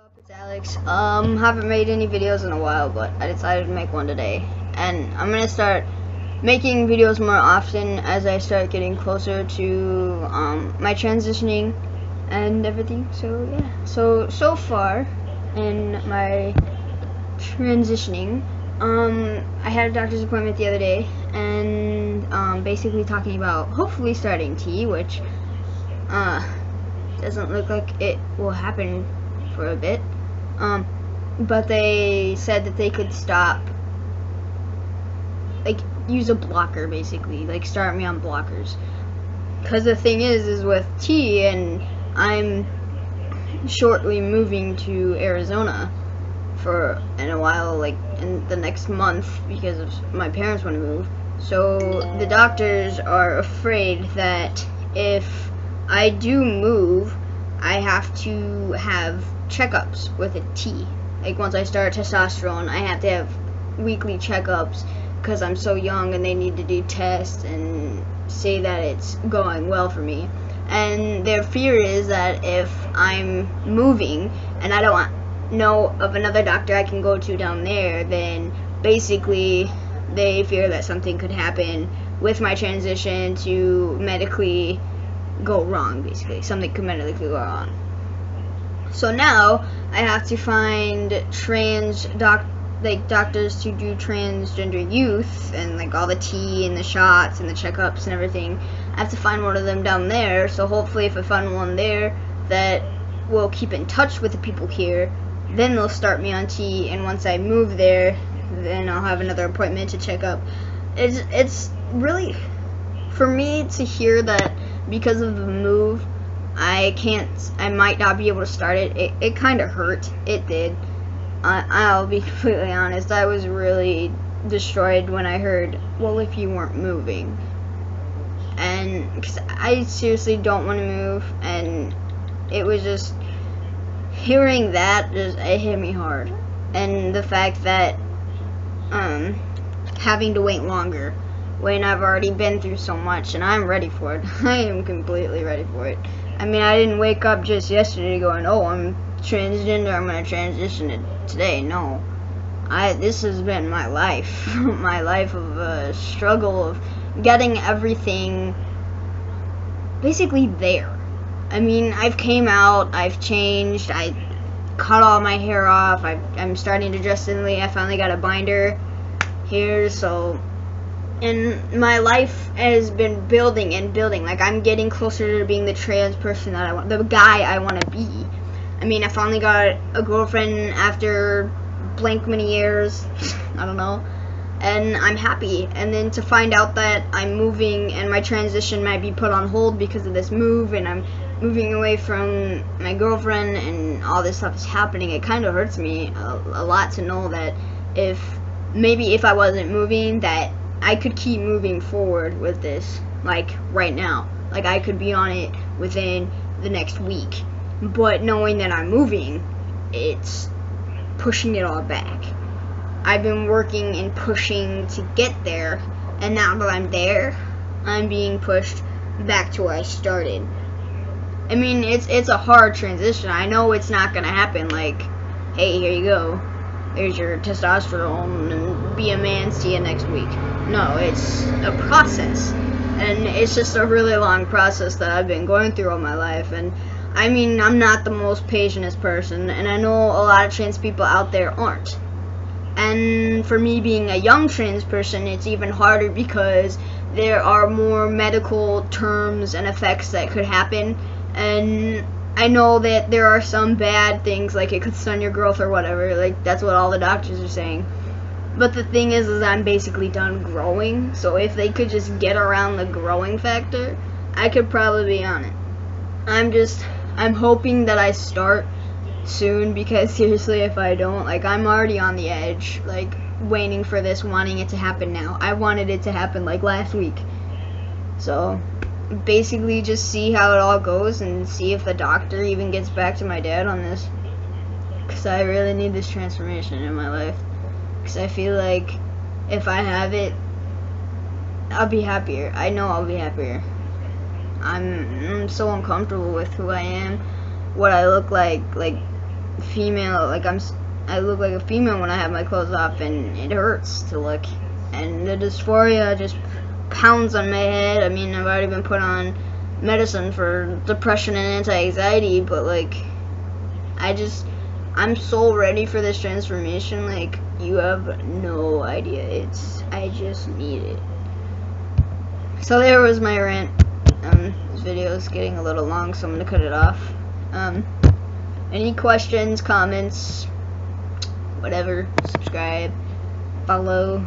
up? It's Alex. Haven't made any videos in a while, but I decided to make one today. And I'm gonna start making videos more often as I start getting closer to my transitioning and everything. So yeah. So far in my transitioning, I had a doctor's appointment the other day, and basically talking about hopefully starting T, which doesn't look like it will happen for a bit. But they said that they could stop, like, use a blocker, basically, like start me on blockers. Because the thing is with T, and I'm shortly moving to Arizona in a while, like in the next month, because my parents want to move. So the doctors are afraid that if I do move, I have to have checkups with a T. Like, once I start testosterone, I have to have weekly checkups because I'm so young, and they need to do tests and say that it's going well for me. And their fear is that if I'm moving and I don't know of another doctor I can go to down there, then basically they fear that something could happen with my transition to medically go wrong. Basically, something could medically go wrong. So now I have to find doctors to do transgender youth, and like all the T and the shots and the checkups and everything. I have to find one of them down there. So hopefully, if I find one there that will keep in touch with the people here, then they'll start me on T. And once I move there, then I'll have another appointment to check up. It's really, for me to hear that because of the move, I might not be able to start it. It kind of hurt. It did. I'll be completely honest. I was really destroyed when I heard, well, if you weren't moving. And because I seriously don't want to move, and it was just, hearing that, it hit me hard. And the fact that having to wait longer when I've already been through so much, and I'm ready for it. I am completely ready for it. I mean, I didn't wake up just yesterday going, oh, I'm transgender, I'm going to transition it today. No. This has been my life. My life of struggle of getting everything basically there. I mean, I've came out, I've changed, I cut all my hair off, I'm starting to dress differently. I finally got a binder here, so, and my life has been building and building. Like, I'm getting closer to being the trans person that I want, the guy I want to be. I mean, I finally got a girlfriend after blank many years, I don't know, and I'm happy. And then to find out that I'm moving and my transition might be put on hold because of this move, and I'm moving away from my girlfriend and all this stuff is happening, it kind of hurts me a lot to know that maybe if I wasn't moving, that I could keep moving forward with this, like right now. Like, I could be on it within the next week. But knowing that I'm moving, it's pushing it all back. I've been working and pushing to get there, and now that I'm there, I'm being pushed back to where I started. I mean, it's a hard transition. I know it's not gonna happen like, hey, here you go, there's your testosterone and be a man, see you next week. No, it's a process, and it's just a really long process that I've been going through all my life. And I mean, I'm not the most patientest person, and I know a lot of trans people out there aren't. And for me, being a young trans person, it's even harder because there are more medical terms and effects that could happen. And I know that there are some bad things, like it could stun your growth or whatever. Like, that's what all the doctors are saying. But the thing is I'm basically done growing. So if they could just get around the growing factor, I could probably be on it. I'm hoping that I start soon, because seriously, if I don't, like, I'm already on the edge, like, waiting for this, wanting it to happen now. I wanted it to happen like last week. So basically just see how it all goes, and see if the doctor even gets back to my dad on this, because I really need this transformation in my life. Because I feel like if I have it, I'll be happier. I know I'll be happier. I'm so uncomfortable with who I am, what I look like female, like I look like a female when I have my clothes off, and it hurts to look. And the dysphoria just pounds on my head. I mean, I've already been put on medicine for depression and anti-anxiety, but like, I'm so ready for this transformation, like, you have no idea. I just need it. So there was my rant. This video is getting a little long, so I'm gonna cut it off. Any questions, comments, whatever, subscribe, follow.